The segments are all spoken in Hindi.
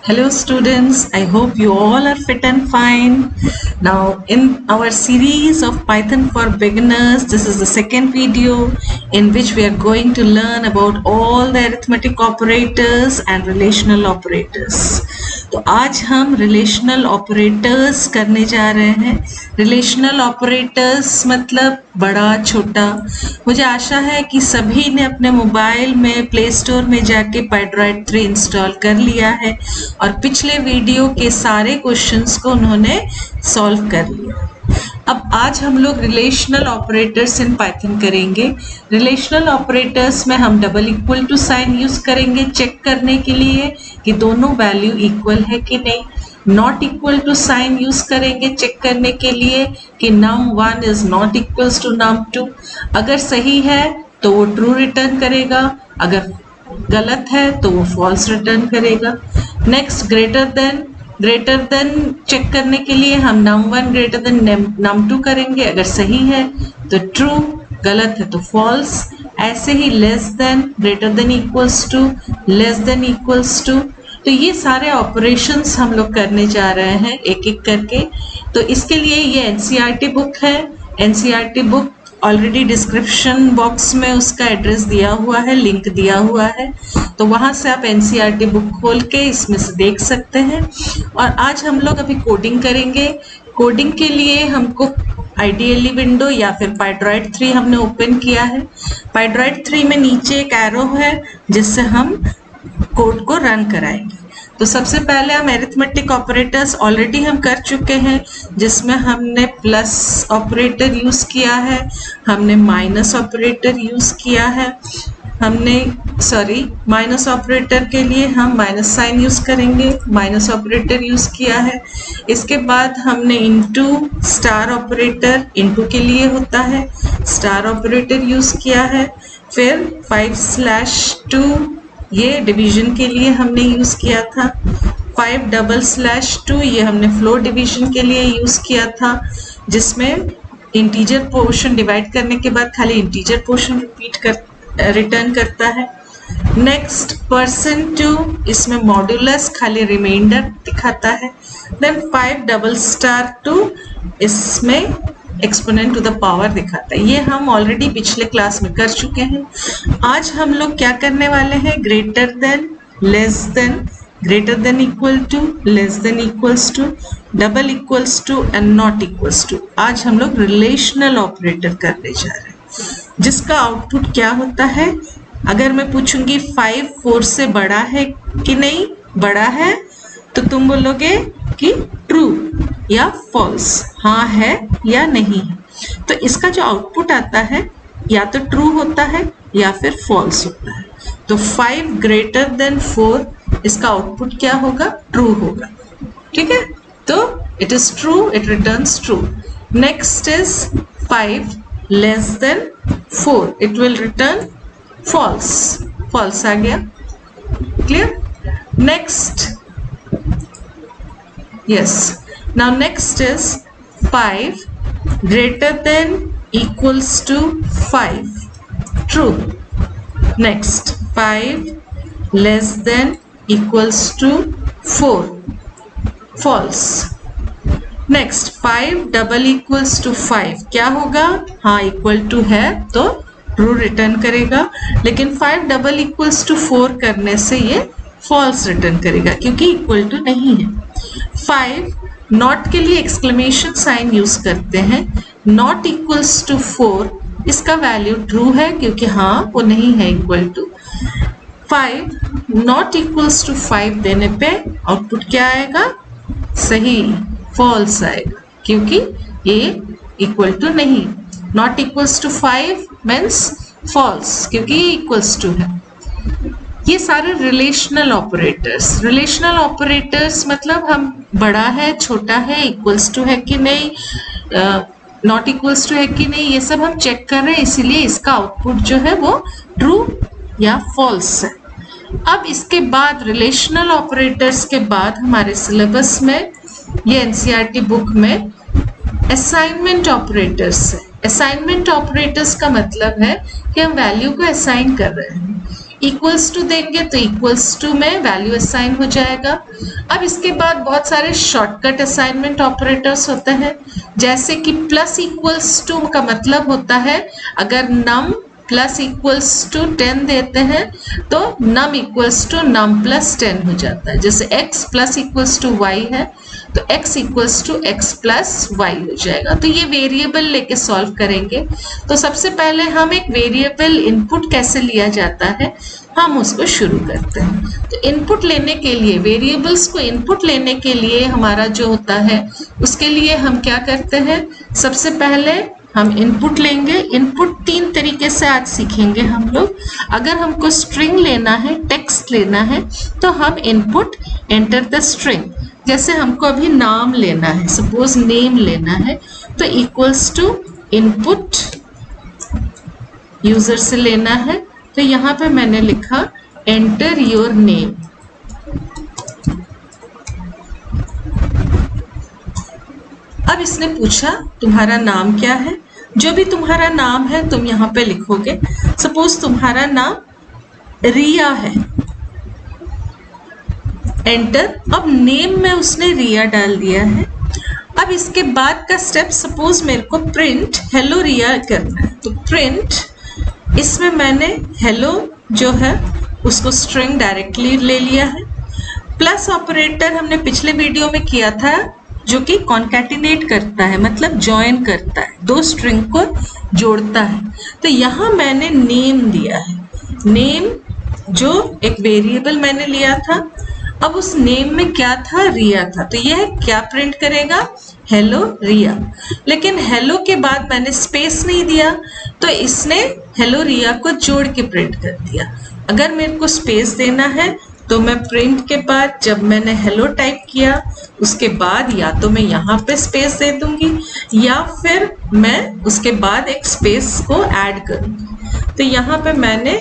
Hello students, I hope you all are fit and fine. Now in our series of Python for beginners, this is the second video in which we are going to learn about all the arithmetic operators and relational operators. तो आज हम relational operators करने जा रहे हैं. Relational operators मतलब बड़ा छोटा. मुझे आशा है कि सभी ने अपने मोबाइल में प्ले स्टोर में जाके पाइड्रॉइड 3 इंस्टॉल कर लिया है और पिछले वीडियो के सारे क्वेश्चंस को उन्होंने सॉल्व कर लिया. अब आज हम लोग रिलेशनल ऑपरेटर्स इन पाइथन करेंगे. रिलेशनल ऑपरेटर्स में हम double equal to sign use करेंगे चेक करने के लिए कि दोनों वैल्यू इक्वल है कि नहीं. Not equal to sign use करेंगे चेक करने के लिए कि num1 is not equals to num2. अगर सही है तो वो ट्रू रिटर्न करेगा, अगर गलत है तो वो फॉल्स रिटर्न करेगा. नेक्स्ट ग्रेटर देन चेक करने के लिए हम num1 ग्रेटर देन num2 करेंगे. अगर सही है तो ट्रू, गलत है तो फॉल्स. ऐसे ही less than, greater than equals to, less than equals to. तो ये सारे ऑपरेशंस हम लोग करने जा रहे हैं एक एक करके. तो इसके लिए ये एनसीईआरटी बुक है. NCERT book already description box में उसका एड्रेस दिया हुआ है, लिंक दिया हुआ है, तो वहां से आप एनसीईआरटी बुक खोल के इसमें से देख सकते हैं. और आज हम लोग अभी कोडिंग करेंगे. कोडिंग के लिए हमको आईडीएलई विंडो या फिर पाइड्रॉइड 3 हमने ओपन किया है. पाइड्रॉइड 3 में नीचे एक एरो है जिससे हम कोड को रन कराएंगे. तो सबसे पहले हम एरिथमेटिक ऑपरेटर्स ऑलरेडी हम कर चुके हैं, जिसमें हमने प्लस ऑपरेटर यूज किया है, हमने माइनस ऑपरेटर यूज किया है, माइनस ऑपरेटर के लिए हम माइनस साइन यूज करेंगे, माइनस ऑपरेटर यूज किया है. इसके बाद हमने इनटू स्टार ऑपरेटर, इनटू के लिए होता है, स्टार ऑपरेटर यूज किया है. फिर 5/2 ये डिवीजन के लिए हमने यूज किया था. 5/2 ये हमने फ्लोर डिवीजन के लिए यूज किया था, जिसमें इंटीजर पोर्शन डिवाइड करने के बाद खाली इंटीजर पोर्शन रिटर्न करता है. नेक्स्ट %2, इसमें मॉड्यूलस खाली रिमाइंडर दिखाता है. देन 5/2 इसमें एक्सपोनेंट टू द पावर दिखाता है. ये हम ऑलरेडी पिछले क्लास में कर चुके हैं. आज हम लोग क्या करने वाले हैं, greater than, less than, greater than equal to, less than equals to, double equals to and not equals to. आज हम लोग रिलेशनल ऑपरेटर करने जा रहे हैं, जिसका आउटपुट क्या होता है. अगर मैं पूछूंगी 5 4 से बड़ा है कि नहीं, बड़ा है, तो तुम बोलोगे कि ट्रू या फॉल्स, हाँ है या नहीं है. तो इसका जो आउटपुट आता है या तो ट्रू होता है या फिर फॉल्स होता है. तो 5 ग्रेटर देन 4, इसका आउटपुट क्या होगा, ट्रू होगा. ठीक है, तो it is true, it returns true. Next is 5 less than 4, it will return false, false आ गया. Clear. Next, yes, now next is 5 greater than equals to 5, true. Next, 5 less than equals to 4, false. Next, 5 double equals to 5, क्या होगा, हाँ इक्वल टू है तो ट्रू रिटर्न करेगा. लेकिन 5 डबल इक्वल्स टू 4 करने से ये फॉल्स रिटर्न करेगा क्योंकि इक्वल टू नहीं है. 5 नॉट के लिए एक्सक्लेमेशन साइन यूज करते हैं. नॉट इक्वल्स टू 4, इसका वैल्यू ट्रू है क्योंकि हाँ वो नहीं है equal to. 5 not equals to 5 देने पे आउटपुट क्या आएगा, सही, फॉल्स आएगा क्योंकि ये इक्वल टू नहीं. Not equals to 5 means false क्योंकि ये इक्वल्स टू है. ये सारे रिलेशनल ऑपरेटर्स मतलब हम बड़ा है, छोटा है, इक्वल्स टू है कि नहीं, नॉट इक्वल्स टू है कि नहीं, ये सब हम चेक कर रहे हैं. इसीलिए इसका आउटपुट जो है वो ट्रू या फॉल्स है. अब इसके बाद रिलेशनल ऑपरेटर्स के बाद हमारे सिलेबस में, ये एनसीईआरटी बुक में असाइनमेंट ऑपरेटर्स है. असाइनमेंट ऑपरेटर्स का मतलब है कि हम वैल्यू को असाइन कर रहे हैं. इक्वल्स टू देंगे तो इक्वल्स टू में वैल्यू असाइन हो जाएगा। अब इसके बाद बहुत सारे शॉर्टकट असाइनमेंट ऑपरेटर्स होते हैं, जैसे कि प्लस इक्वल्स टू का मतलब होता है अगर नम प्लस इक्वल्स टू 10 देते हैं तो num equals to num plus 10 हो जाता है। जैसे x plus equals to y है तो x equals to x plus y हो जाएगा। तो ये वेरिएबल लेके सॉल्व करेंगे। तो सबसे पहले हम एक वेरिएबल इनपुट कैसे लिया जाता है हम उसको शुरू करते हैं। तो इनपुट लेने के लिए, वेरिएबल्स को इनपुट लेने के लिए हमारा जो होता है उसके लिए हम क्या करते हैं, सबसे पहले हम इनपुट लेंगे। इनपुट 3 तरीके से आज सीखेंगे हम लोग। अगर हमको स्ट्रिंग लेना है, टेक्स्ट लेना है, तो हम इनपुट एंटर द स्ट्रिंग। जैसे हमको अभी नाम लेना है, सपोज नेम लेना है, तो इक्वल्स टू इनपुट यूजर से लेना है। तो यहाँ पे मैंने लिखा एंटर योर नेम। अब इसने पूछा तुम्हारा नाम क्या है। जो भी तुम्हारा नाम है तुम यहाँ पे लिखोगे। सपोज तुम्हारा नाम रिया है, एंटर। अब नेम में उसने रिया डाल दिया है। अब इसके बाद का स्टेप, सपोज मेरे को प्रिंट हेलो रिया करना है, तो प्रिंट इसमें मैंने हेलो जो है उसको स्ट्रिंग डायरेक्टली ले लिया है। प्लस ऑपरेटर हमने पिछले वीडियो में किया था जो कि कॉन्कैटिनेट करता है, मतलब ज्वाइन करता है, 2 स्ट्रिंग को जोड़ता है। तो यहाँ मैंने नेम दिया है, नेम जो एक वेरिएबल मैंने लिया था। अब उस नेम में क्या था, रिया था, तो यह क्या प्रिंट करेगा, हेलो रिया। लेकिन हेलो के बाद मैंने स्पेस नहीं दिया तो इसने हेलो रिया को जोड़ के प्रिंट कर दिया। अगर मेरे को स्पेस देना है तो मैं प्रिंट के बाद जब मैंने हेलो टाइप किया उसके बाद या तो मैं यहाँ पे स्पेस दे दूंगी या फिर मैं उसके बाद एक स्पेस को ऐड करूंगी। तो यहाँ पे मैंने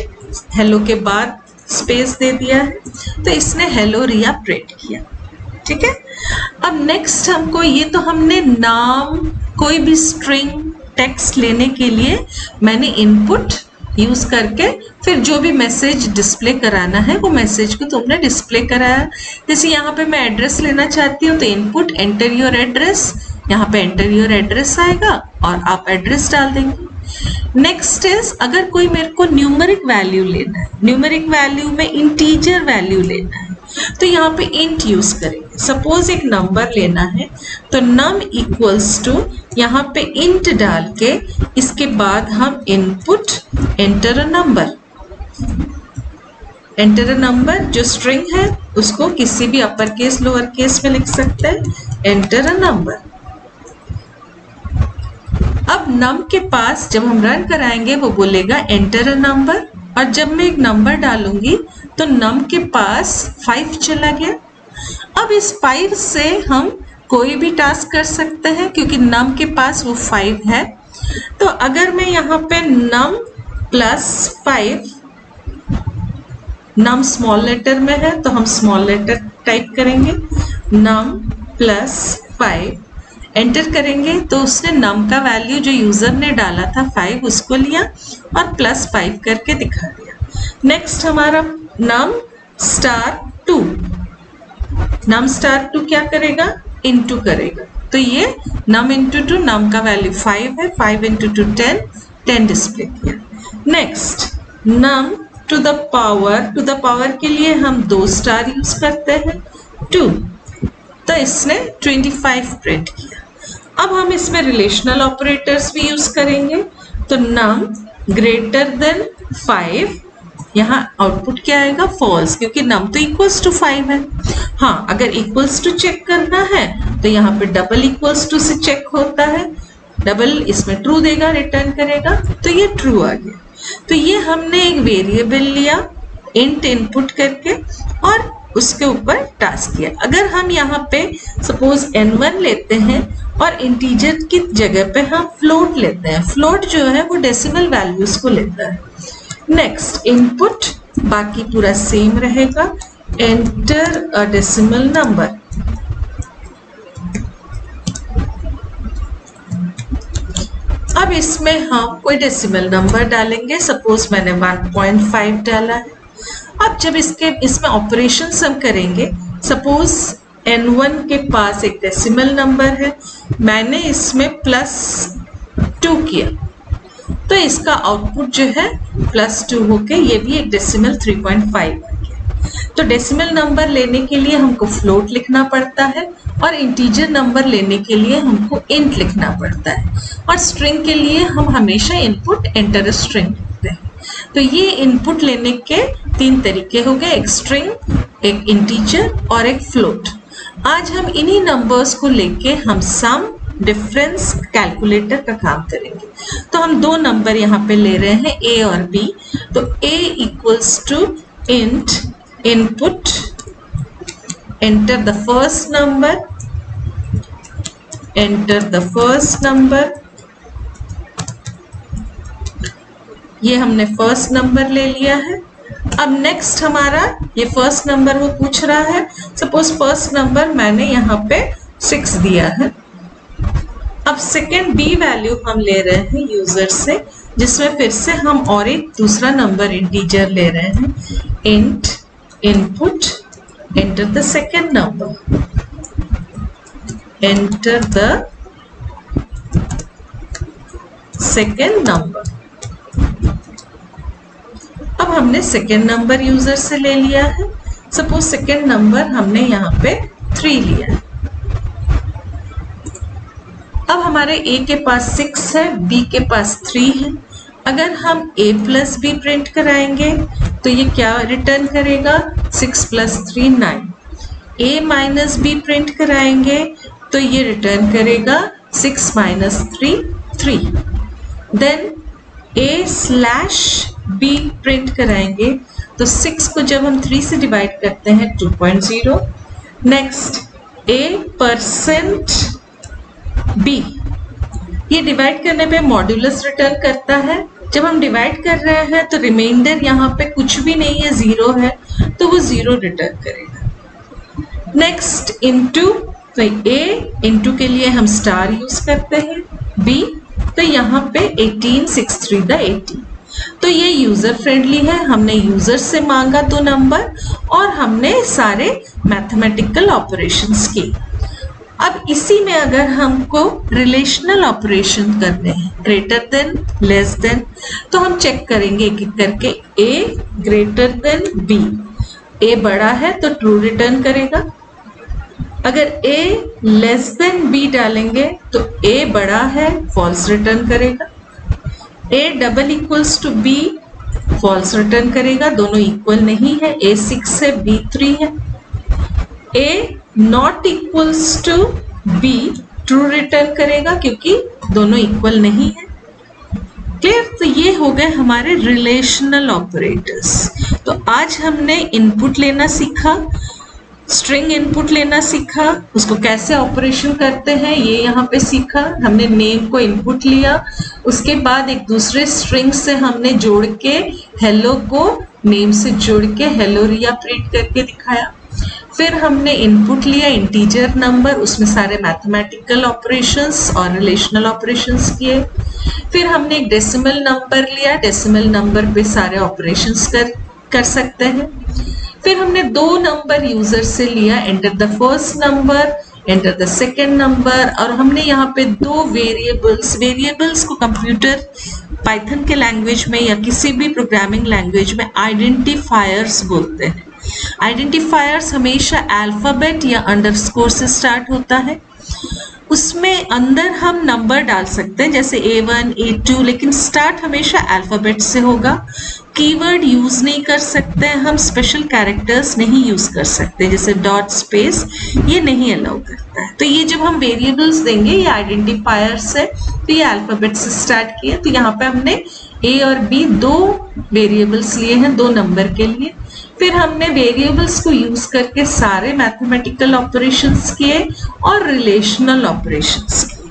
हेलो के बाद स्पेस दे दिया है, तो इसने हेलो रिया प्रिंट किया। ठीक है। अब नेक्स्ट हमको, ये तो हमने नाम, कोई भी स्ट्रिंग टेक्स्ट लेने के लिए मैंने इनपुट यूज करके फिर जो भी मैसेज डिस्प्ले कराना है वो मैसेज को तुमने डिस्प्ले कराया। जैसे यहाँ पे मैं एड्रेस लेना चाहती हूँ तो इनपुट एंटर योर एड्रेस, यहाँ पे एंटर योर एड्रेस आएगा और आप एड्रेस डाल देंगे। नेक्स्ट इज, अगर कोई मेरे को न्यूमेरिक वैल्यू लेना है, न्यूमेरिक वैल्यू में इंटीजर वैल्यू लेना है, तो यहाँ पे इंट यूज करेंगे। सपोज एक नंबर लेना है तो नम इक्वल्स टू, यहाँ पे इंट डाल के इसके बाद हम input enter a number, enter a number जो स्ट्रिंग है उसको किसी भी अपर केस लोअर केस में लिख सकते हैं, एंटर अ नंबर। अब नम के पास जब हम रन कराएंगे वो बोलेगा एंटर अ नंबर, और जब मैं एक नंबर डालूंगी तो नम के पास 5 चला गया। अब इस 5 से हम कोई भी टास्क कर सकते हैं क्योंकि नम के पास वो 5 है। तो अगर मैं यहाँ पे नम प्लस 5, नम स्मॉल लेटर में है तो हम स्मॉल लेटर टाइप करेंगे, नम प्लस 5 एंटर करेंगे तो उसने नम का वैल्यू जो यूजर ने डाला था 5 उसको लिया और प्लस 5 करके दिखा दिया। नेक्स्ट हमारा नम स्टार 2, नम स्टार 2 क्या करेगा, इनटू करेगा। तो ये नम इंटू 2, नम का वैल्यू 5 है, 5 इंटू 2 10, 10 डिस्प्ले किया। Next num to the power के लिए हम 2 स्टार यूज करते हैं, 2, तो इसने 25 प्रिंट किया। अब हम इसमें रिलेशनल ऑपरेटर्स भी यूज करेंगे। तो नम ग्रेटर देन 5, यहाँ आउटपुट क्या आएगा, फॉल्स, क्योंकि नम तो इक्वल्स टू 5 है। हाँ, अगर इक्वल्स टू चेक करना है तो यहाँ पे डबल इक्वल्स टू से चेक होता है, डबल इसमें ट्रू देगा, रिटर्न करेगा, तो ये ट्रू आ गया। तो ये हमने एक वेरिएबल लिया इंट इनपुट करके और उसके ऊपर टास्क किया। अगर हम यहाँ पे सपोज n1 लेते हैं और इंटीजर की जगह पे हम फ्लोट लेते हैं, फ्लोट जो है वो डेसिमल वैल्यूज को लेता है। नेक्स्ट इनपुट बाकी पूरा सेम रहेगा, एंटर अ डेसिमल नंबर। अब इसमें हम कोई डेसिमल नंबर डालेंगे। सपोज मैंने 1.5 डाला है, अब जब इसमें ऑपरेशंस हम करेंगे, सपोज n1 के पास एक डेसिमल नंबर है, मैंने इसमें +2 किया, तो इसका आउटपुट जो है +2 होके ये भी एक डेसिमल 3.5 आ गया। तो डेसिमल नंबर लेने के लिए हमको फ्लोट लिखना पड़ता है और इंटीजर नंबर लेने के लिए हमको इंट लिखना पड़ता है, और स्ट्रिंग के लिए हम हमेशा इनपुट एंटर स्ट्रिंग लिखते हैं। तो ये इनपुट लेने के 3 तरीके हो गए, एक स्ट्रिंग, एक इंटीजर और एक फ्लोट। आज हम इन्हीं नंबर्स को लेके हम सम डिफरेंस कैलकुलेटर का काम करेंगे। तो हम 2 नंबर यहाँ पे ले रहे हैं, a और b। तो a equals to int input enter the first number, enter the first number, ये हमने फर्स्ट नंबर ले लिया है। अब नेक्स्ट हमारा ये फर्स्ट नंबर वो पूछ रहा है, सपोज फर्स्ट नंबर मैंने यहाँ पे 6 दिया है। अब सेकेंड बी वैल्यू हम ले रहे हैं यूजर से, जिसमें फिर से हम और एक दूसरा नंबर इंटीजर ले रहे हैं, int input enter the second number, enter the second number। अब हमने सेकेंड नंबर यूजर से ले लिया है, सपोज सेकेंड नंबर हमने यहाँ पे 3 लिया है। अब हमारे a के पास 6 है, b के पास 3 है। अगर हम a प्लस b प्रिंट कराएंगे तो ये क्या रिटर्न करेगा, 6 plus 3 9। a minus b print कराएंगे तो ये रिटर्न करेगा 6 minus 3 3। Then a slash b print कराएंगे तो 6 को जब हम 3 से डिवाइड करते हैं 2.0। नेक्स्ट a% b, ये डिवाइड करने पे मॉड्यूलस रिटर्न करता है। जब हम डिवाइड कर रहे हैं तो रिमाइंडर यहाँ पे कुछ भी नहीं है, 0 है, तो वो 0 रिटर्न करेगा। नेक्स्ट इनटू, तो a इनटू के लिए हम स्टार यूज करते हैं, b तो यहाँ पे 18 6 3 18। तो ये यूजर फ्रेंडली है, हमने यूजर से मांगा 2 नंबर और हमने सारे मैथमेटिकल ऑपरेशंस किए। अब इसी में अगर हमको रिलेशनल ऑपरेशन करने हैं, ग्रेटर देन, लेस देन, तो हम चेक करेंगे एक एक करके। a greater than b, a बड़ा है तो ट्रू रिटर्न करेगा। अगर a लेस देन b डालेंगे तो a बड़ा है, फॉल्स रिटर्न करेगा। a double equals to b, false return करेगा, दोनों इक्वल नहीं है, a 6 है b 3 है। a not equals to b, true return करेगा क्योंकि दोनों इक्वल नहीं है। क्लियर? तो ये हो गए हमारे रिलेशनल ऑपरेटर्स। तो आज हमने इनपुट लेना सीखा, स्ट्रिंग इनपुट लेना सीखा, उसको कैसे ऑपरेशन करते हैं ये यहाँ पे सीखा। हमने नेम को इनपुट लिया, उसके बाद एक दूसरे स्ट्रिंग से हमने जोड़ के हेलो को नेम से जोड़ के हेलो रिया प्रिंट करके दिखाया। फिर हमने इनपुट लिया इंटीजर नंबर, उसमें सारे मैथमेटिकल ऑपरेशंस और रिलेशनल ऑपरेशंस किए। फिर हमने एक डेसिमल नंबर लिया, डेसिमल नंबर पे सारे ऑपरेशंस कर सकते हैं। फिर हमने 2 नंबर यूजर से लिया, enter the first number, enter the second number, और हमने यहाँ पे 2 वेरिएबल्स को कंप्यूटर पाइथन के लैंग्वेज में या किसी भी प्रोग्रामिंग लैंग्वेज में आइडेंटिफायर्स बोलते हैं। आइडेंटिफायर्स हमेशा अल्फाबेट या अंडरस्कोर से स्टार्ट होता है। उसमें अंदर हम नंबर डाल सकते हैं जैसे A1 A2, लेकिन स्टार्ट हमेशा अल्फाबेट से होगा। कीवर्ड यूज नहीं कर सकते हैं हम, स्पेशल कैरेक्टर्स नहीं यूज कर सकते जैसे डॉट स्पेस, ये नहीं अलाउ करता है। तो ये जब हम वेरिएबल्स देंगे ये आइडेंटिफायर्स है, तो ये अल्फाबेट से स्टार्ट किए। तो यहाँ पे हमने A और B 2 वेरिएबल्स लिए हैं 2 नंबर के लिए। फिर हमने वेरिएबल्स को यूज करके सारे मैथमेटिकल ऑपरेशंस किए और रिलेशनल ऑपरेशंस किए।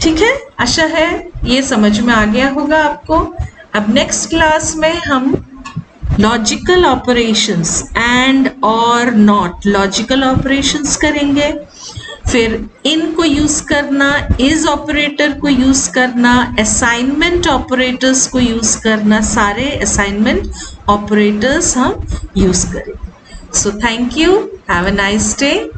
ठीक है, आशा है ये समझ में आ गया होगा आपको। अब नेक्स्ट क्लास में हम लॉजिकल ऑपरेशंस, एंड और नॉट लॉजिकल ऑपरेशंस करेंगे। फिर इन को यूज करना, इज ऑपरेटर को यूज करना, असाइनमेंट ऑपरेटर्स को यूज करना, सारे असाइनमेंट ऑपरेटर्स हम यूज करें. So thank you, have a nice day.